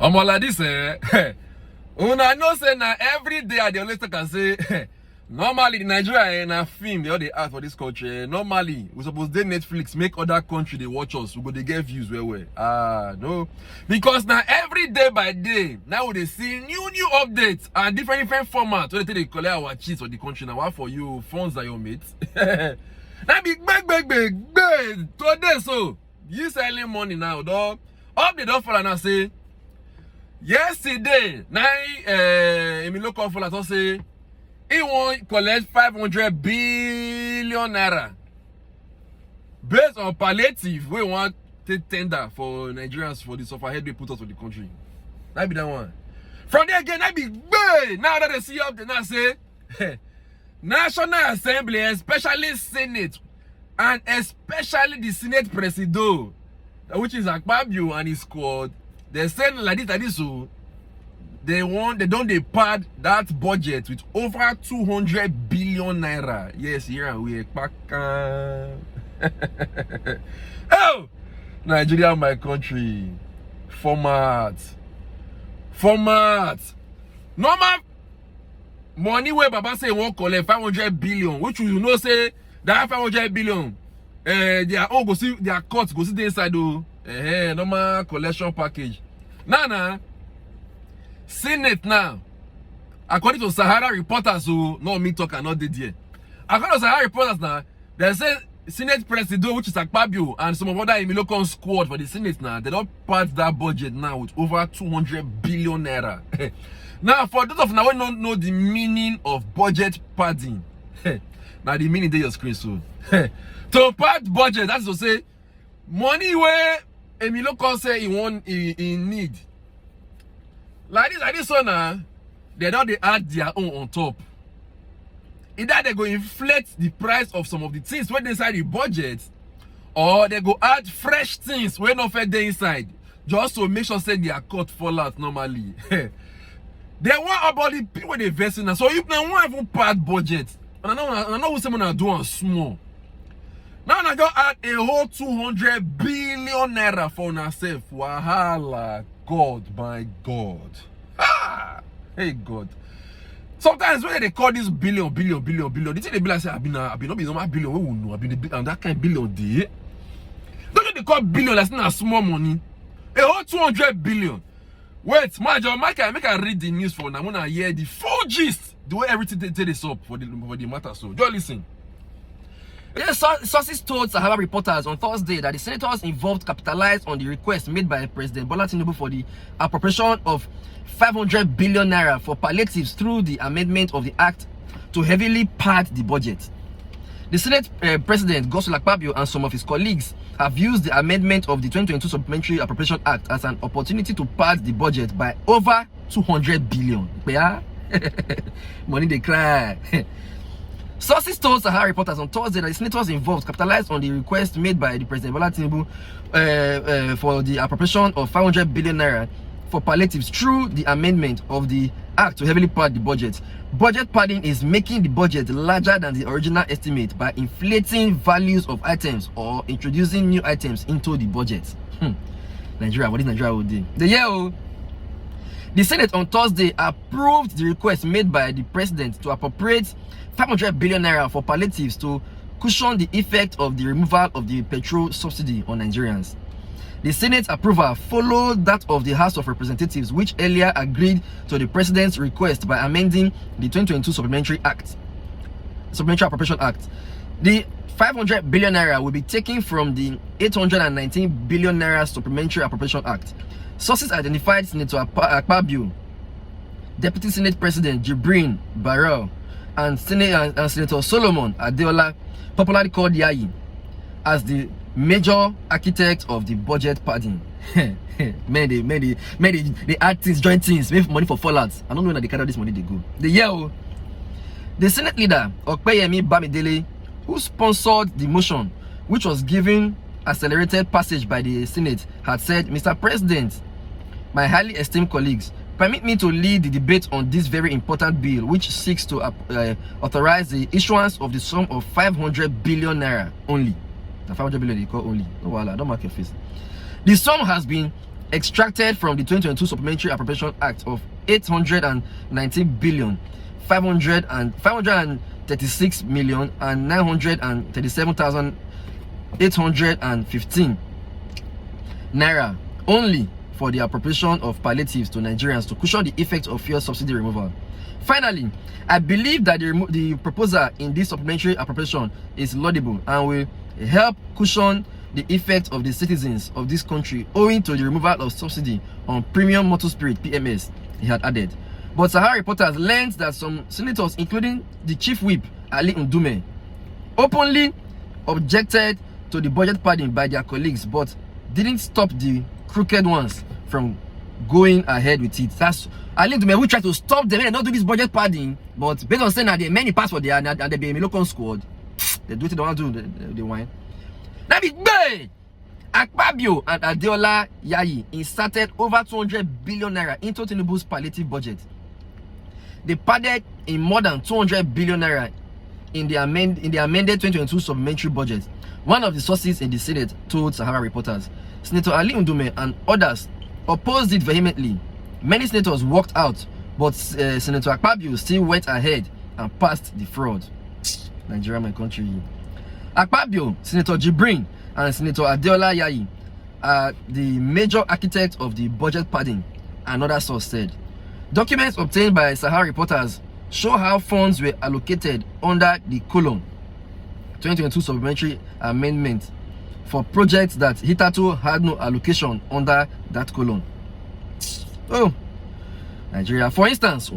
Like this, una know say na every day I dey always talk and say normally Nigeria na film they all dey act for this country. Normally we suppose dey Netflix make other country they watch us. We go dey get views well. No, because now every day by day now we dey see new updates and different formats. So they collect our cheats for the country. Now what for you funds that your mates? Now big today so this early morning now dog update don fall and I say. Yesterday, Emilio Kofola to say he won't collect 500 billion naira based on palliative. We want to tender for Nigerians for the sufferhead they put us for the country. That be that one. From there again, that be big. Now that they see up, they now say National Assembly, especially Senate, and especially the Senate Presido, which is Akpabio and his squad. They say like this, so they don't pad that budget with over 200 billion naira. Yes, here we back. Oh, Nigeria, my country. Format. Normal money where Baba say won't collect 500 billion, which you know say that 500 billion. They are all go see their courts go see the inside though. Normal collection package. Now, Senate now, according to Sahara reporters who no me talk and not did here. According to Sahara reporters now, they say Senate President, which is Akpabio, and some of other Emilio squad for the Senate now, they don't pass that budget now with over 200 billion naira. Now, for those of now who don't know the meaning of budget padding, now the meaning they your screen so. To pad budget, that's to say money where Emilio say he need. Like this one now, they add their own on top. Either they go inflate the price of some of the things when they inside the budget, or they go add fresh things when not fed inside, just to make sure say their cut fall out normally. They want about the people they invest in. So if they want even part budget, and I know what someone are doing small. Now I just add a whole 200 billion naira for ourselves. Wahala, God, my God. Hey God. Sometimes when they call this billion, the thing they be like say, I've been not be normal billion. We will know. I've been on that kind of billion day. Don't they call billion? That's not small money. A whole 200 billion. Wait, make I read the news for now. I wanna hear the full gist. The way everything they this up for the matter. So just listen. Sources told Sahara reporters on Thursday that the senators involved capitalized on the request made by President Bola Tinubu for the appropriation of 500 billion naira for palliatives through the amendment of the act to heavily pad the budget. The Senate President Akpabio and some of his colleagues have used the amendment of the 2022 Supplementary Appropriation Act as an opportunity to pad the budget by over 200 billion. Money they cry. Sources told Sahara reporters on Thursday that the senators involved capitalized on the request made by the President Bola Tinubu for the appropriation of 500 billion naira for palliatives through the amendment of the act to heavily pad the budget. Budget padding is making the budget larger than the original estimate by inflating values of items or introducing new items into the budget. Nigeria, what is Nigeria will do? The Senate on Thursday approved the request made by the President to appropriate 500 billion naira for palliatives to cushion the effect of the removal of the petrol subsidy on Nigerians. The Senate approval followed that of the House of Representatives, which earlier agreed to the President's request by amending the 2022 Supplementary Appropriation Act. The 500 billion naira will be taken from the 819 billion naira Supplementary Appropriation Act. Sources identified Senator Akpabio, Deputy Senate President Jibrin Barrel, and Senator Solomon Adeola, popularly called Yayi, as the major architect of the budget padding. They add things, join things, make money for fallouts. I don't know where they carry this money they go. The Senate leader, Okpeyemi Bamidele, who sponsored the motion, which was given accelerated passage by the Senate, had said, Mr. President, my highly esteemed colleagues, permit me to lead the debate on this very important bill, which seeks to authorize the issuance of the sum of 500 billion naira only. The 500 billion they call only. No, don't mark your face. The sum has been extracted from the 2022 Supplementary Appropriation Act of 819 billion 536 million and 937,815 naira only for the appropriation of palliatives to Nigerians to cushion the effects of fuel subsidy removal. Finally, I believe that the proposal in this supplementary appropriation is laudable and will help cushion the effect of the citizens of this country owing to the removal of subsidy on premium motor spirit PMS, he had added. But Sahara reporters learned that some senators, including the chief whip Ali Ndume, openly objected to the budget padding by their colleagues but didn't stop the crooked ones from going ahead with it. That's Ali Ndume, we try to stop them and not do this budget padding, but based on saying that there are many passports there and they be a local squad, they do it, they don't do the wine. Now be bad. Akpabio and Adeola Yayi inserted over 200 billion naira into Tinubu's palliative budget. They padded in more than 200 billion naira in the amended 2022 supplementary budget. One of the sources in the Senate told Sahara reporters. Senator Ali Ndume and others opposed it vehemently. Many senators walked out, but Senator Akpabio still went ahead and passed the fraud. Nigeria, my country. Akpabio, Senator Jibrin, and Senator Adeola Yayi are the major architects of the budget padding, another source said. Documents obtained by Sahara reporters show how funds were allocated under the column 2022 supplementary amendment for projects that hitherto had no allocation under that column. Oh, Nigeria. For instance,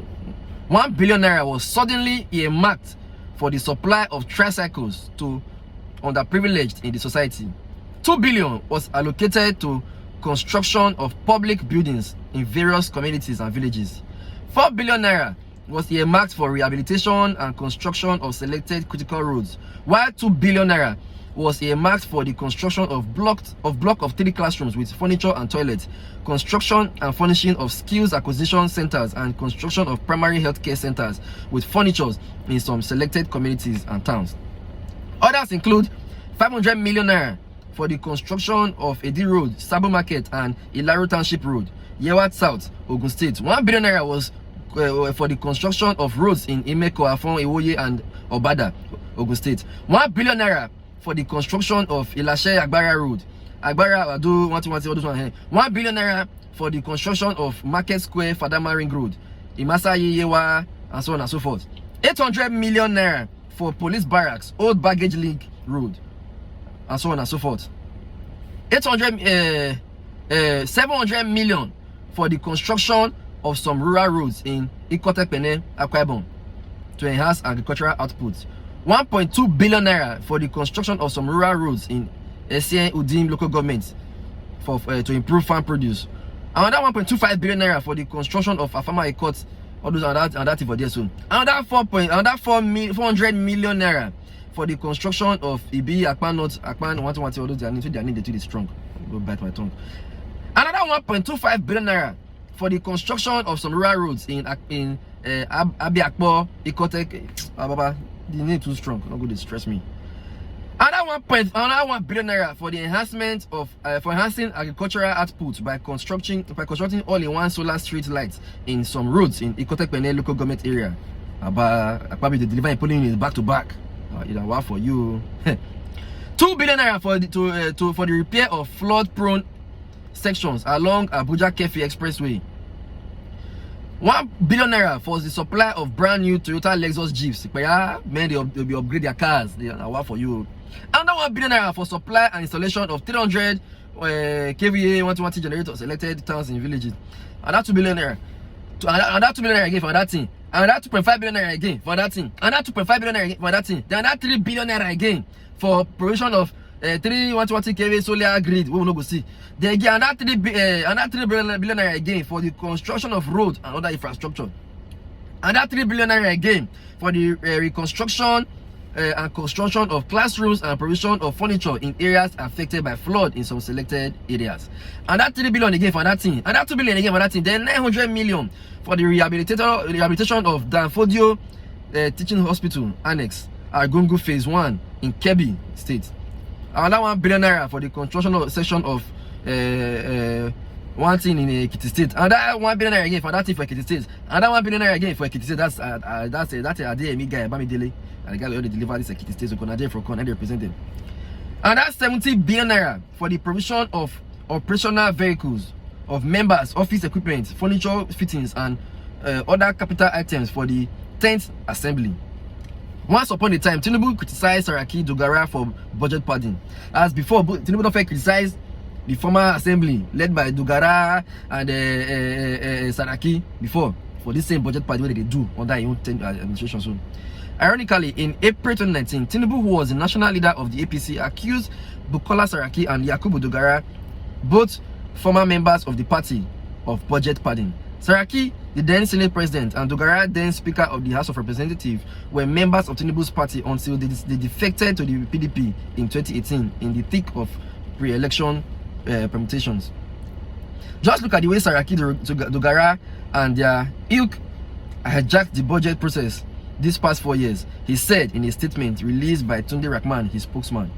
1 billion naira was suddenly earmarked for the supply of tricycles to underprivileged in the society. 2 billion was allocated to construction of public buildings in various communities and villages. 4 billion naira was earmarked for rehabilitation and construction of selected critical roads, while 2 billion naira was earmarked for the construction of block of 3 classrooms with furniture and toilets, construction and furnishing of skills acquisition centers, and construction of primary health care centers with furniture in some selected communities and towns. Others include 500 million naira for the construction of Edi Road, Sabo Market, and Ilaro Township Road, Yewat South, Ogun State. 1 billion naira was for the construction of roads in Imeko, Afon, Iwoye, and Obada, Ogun State. 1 billion naira for the construction of Ilashe Agbara Road, Agbara Ado 1 billion naira for the construction of Market Square, Fadama Ring Road, Imasa Yewa, and so on and so forth. 800 million naira for police barracks, Old Baggage Link Road, and so on and so forth. 700 million for the construction of some rural roads in Ikotekpene, Akpabio to enhance agricultural output. 1.2 billion naira for the construction of some rural roads in Esien Udim local government to improve farm produce. Another 1.25 billion naira for the construction of Afama Ekot, all those and that for there soon. Another 400 million naira for the construction of Ibi, Akpan North, Akpan, all those they need to be strong. Go bite my tongue. Another 1.25 billion naira for the construction of some rural roads in Abiakpo, Ikotek, Ababa. The name too strong, not good to stress me. Another 1 billion naira for the enhancement of for enhancing agricultural output by constructing all-in-one solar street lights in some roads in Ikotekpene local government area. Akpabio the deliver polling is back to back. Wow for you. 2 billion naira for the repair of flood-prone sections along Abuja Kefi Expressway. 1 billion naira for the supply of brand new Toyota Lexus Jeeps. Man, they'll be upgrade their cars. They are wow for you. Another 1 billion naira for supply and installation of 300 kVA 120 generators selected towns and villages. Another 2 billion naira. Another 2 billion naira again for that thing. Another 2.5 billion naira again for that thing. Another 2.5 billion naira again for that thing. Then another 3 billion naira again for provision of 120 kV solar grid. We will not go see. Then again another 3 billion naira again for the construction of roads and other infrastructure. Another 3 billion naira again for the reconstruction and construction of classrooms and provision of furniture in areas affected by flood in some selected areas. And that 3 billion again for that thing. And that 2 billion again for that thing. Then 900 million for the rehabilitation of Danfodio Teaching Hospital Annex, Argungu Phase 1 in Kebbi State. Another 1 billion naira for the construction of section of one thing in Ekiti State, and that 1 billion naira again for that thing for Ekiti State, and that 1 billion naira again for Ekiti State. That's a ADME guy, Bamidele, and the guy will deliver this Ekiti State, so Konade for Kon, and they represent them. And that's 70 billion naira for the provision of operational vehicles, of members, office equipment, furniture fittings, and other capital items for the 10th assembly. Once upon a time, Tinubu criticized Saraki Dogara for budget padding. As before, Tinubu don't criticized the former assembly led by Dogara and Saraki before for this same budget padding that they do under his own administration. So, ironically, in April 2019, Tinubu, who was the national leader of the APC, accused Bukola Saraki and Yakubu Dogara, both former members of the party, of budget padding. Saraki, the then Senate President, and Dogara, then Speaker of the House of Representatives, were members of Tinubu's party until they defected to the PDP in 2018 in the thick of pre-election permutations. Just look at the way Saraki, Dogara, and their ilk hijacked the budget process these past 4 years, he said in a statement released by Tunde Rahman, his spokesman.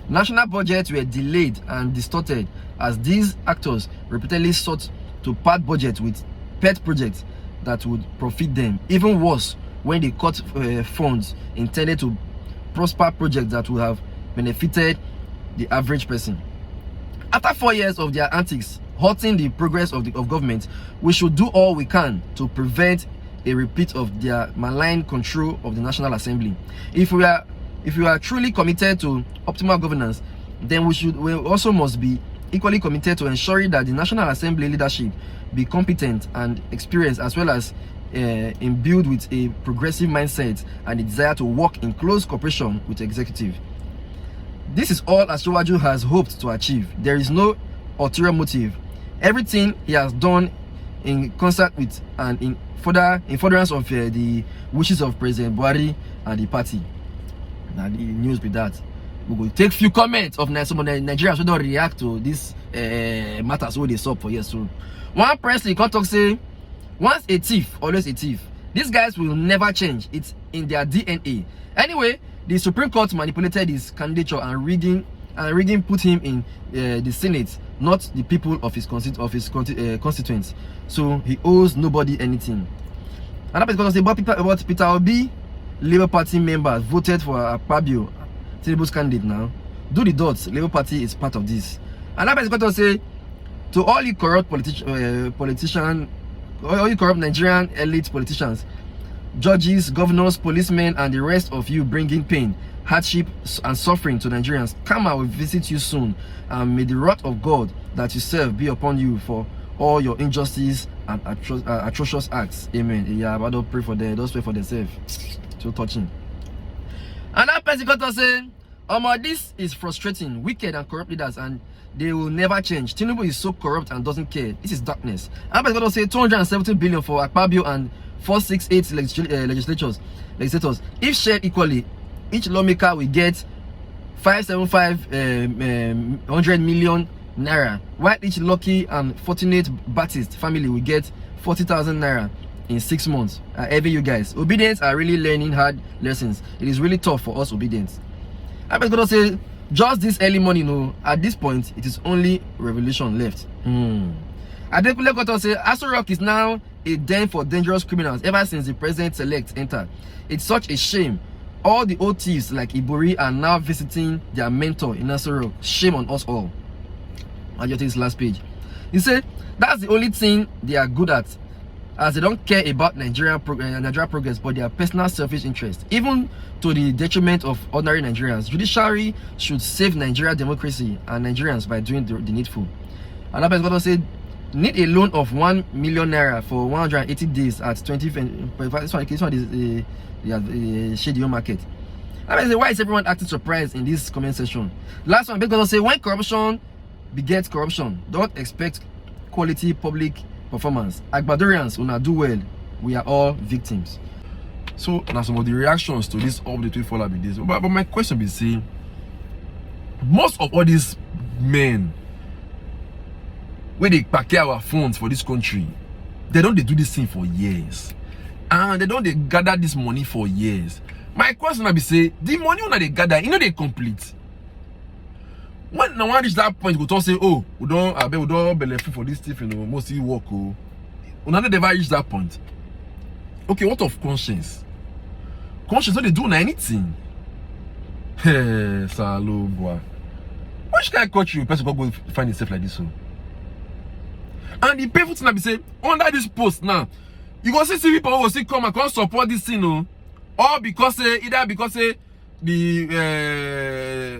National budgets were delayed and distorted as these actors repeatedly sought to pad budget with pet projects that would profit them. Even worse, when they cut funds intended to prosper projects that would have benefited the average person. After 4 years of their antics, halting the progress of government, we should do all we can to prevent a repeat of their malign control of the National Assembly. If we are truly committed to optimal governance, then we also must be equally committed to ensuring that the National Assembly leadership be competent and experienced, as well as imbued with a progressive mindset and a desire to work in close cooperation with the executive. This is all Asiwaju has hoped to achieve. There is no ulterior motive. Everything he has done in concert with and in furtherance of the wishes of President Buhari and the party. Now the news with that. We will take few comments of some of the Nigerians who don't react to this matters who they saw for years. So one person can't talk say, once a thief, always a thief. These guys will never change. It's in their DNA. Anyway, the Supreme Court manipulated his candidature and rigging put him in the Senate, not the people of his constituents. So he owes nobody anything. And that is going to say about Peter Obi, Labour Party members voted for Akpabio, Tinubu's candidate now. Do the dots. Labour Party is part of this. And that is going to say to all you corrupt politicians, all you corrupt Nigerian elite politicians, judges, governors, policemen, and the rest of you bringing pain, hardship, and suffering to Nigerians, come, I will visit you soon, and may the wrath of God that you serve be upon you for all your injustice and atrocious acts. Amen. Yeah, but don't pray for them. Don't pray for themselves. So touching. And that person got to say, this is frustrating, wicked and corrupt leaders, and they will never change. Tinubu is so corrupt and doesn't care. This is darkness. And that person got to say 270 billion for Akpabio and 468 legislators. If shared equally, each lawmaker will get 575 100 million naira, while each lucky and fortunate Baptist family will get 40,000 naira in 6 months. Every you guys, obedience are really learning hard lessons. It is really tough for us obedience. I'm gonna say, just this early morning, at this point, it is only revolution left. I definitely got to say, Aso Rock is now a den for dangerous criminals ever since the president-elect entered. It's such a shame. All the old thieves like Ibori are now visiting their mentor in Aso Rock. Shame on us all. I just take this last page. He said, that's the only thing they are good at, as they don't care about Nigeria progress, but their personal selfish interest, even to the detriment of ordinary Nigerians. Judiciary should save Nigeria democracy and Nigerians by doing the needful. And that person going to say, need a loan of 1 million naira for 180 days at 20. This one is the shady market. I mean, why is everyone acting surprised in this comment section? Last one, because say when corruption begets corruption, don't expect quality public performance. Agbadorians will not do well. We are all victims. So now some of the reactions to this update will follow with this. But my question is, say, most of all these men where they pack our funds for this country, they don't do this thing for years, and they don't gather this money for years. My question will be, say, the money when they gather, they complete. When no one reach that point, go talk say, oh, we don't benefit for this stuff, you know, mostly work. Oh, we never reach that point. Okay, what of conscience? Conscience, don't they do anything? Hey, Salo, boy. Which kind of country person go find itself like this? So? And the painful thing I be say, under this post now, you go see people who will see come and come support this thing, no? Or because either because the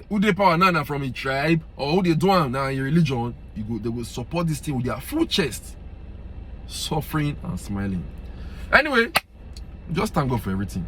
who they power now from a tribe, or who they do now in religion, they will support this thing with their full chest, suffering and smiling. Anyway, just thank God for everything.